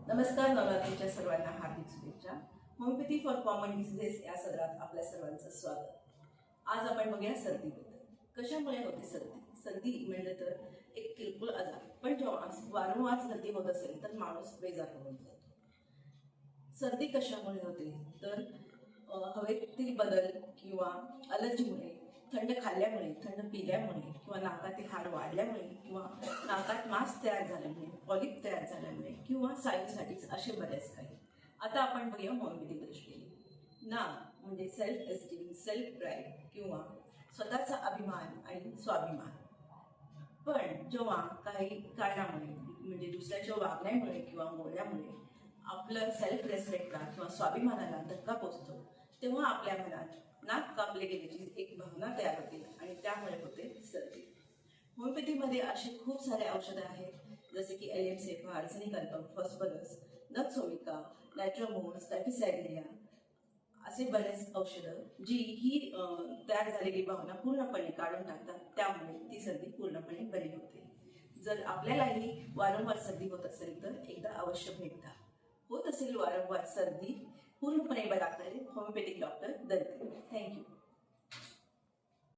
नमस्कार, नवरात्रीच्या सर्वांना हार्दिक शुभेच्छा. होमिओपॅथी फॉर कॉमन डिसीजेस या सदरात आपल्या सर्वांचं स्वागत. आज आपण बघूया सर्दीबद्दल. कशामुळे होते सर्दी? सर्दी म्हणजे तर एक किरकोळ आजार, पण जेव्हा वारंवार सर्दी होत असेल तर माणूस बेजार होऊन जातो. सर्दी कशामुळे होते तर हवेतील बदल किंवा अलर्जीमुळे, थंड खाल्ल्यामुळे, थंड पिल्यामुळे किंवा नाकातील हाड वाढल्यामुळे किंवा नाकात मांस तयार झाल्यामुळे, पॉलिप तयार झाल्यामुळे किंवा सायनसायटिस असे बरेच काही. आता आपण बघूया होमिओपॅथिक दृष्टीने. नाक म्हणजे सेल्फ एस्टीम, सेल्फ प्राईड किंवा स्वतःचा अभिमान आणि स्वाभिमान. पण जेव्हा काही कारणामुळे म्हणजे दुसऱ्याच्या वागण्यामुळे किंवा बोलण्यामुळे आपलं सेल्फ रेस्पेक्टला किंवा स्वाभिमानाला धक्का पोचतो, तेव्हा आपल्या मनात नाक कापले गेल्याची एक भावना तयार होते आणि त्यामुळे होते सर्दी. होमिओपॅथीमध्ये असे खूप सारे औषधं आहेत, जसे की एलियमसेफा, आर्सेनिकल्पम, फॉस्फरस, नक्सोमिका, नायट्रोमोन, स्टॅफिसायडिया असे बरेच औषधं जी ही तयार झालेली भावना पूर्णपणे काढून टाकतात. त्यामुळे ती सर्दी पूर्णपणे बरी होते. जर आपल्यालाही वारंवार सर्दी होत असेल तर एकदा अवश्य भेट द्या. होत असेल वारंवार सर्दी पूर्णपणे बरा करेल होमिओपॅथिक डॉक्टर दलते. थँक्यू.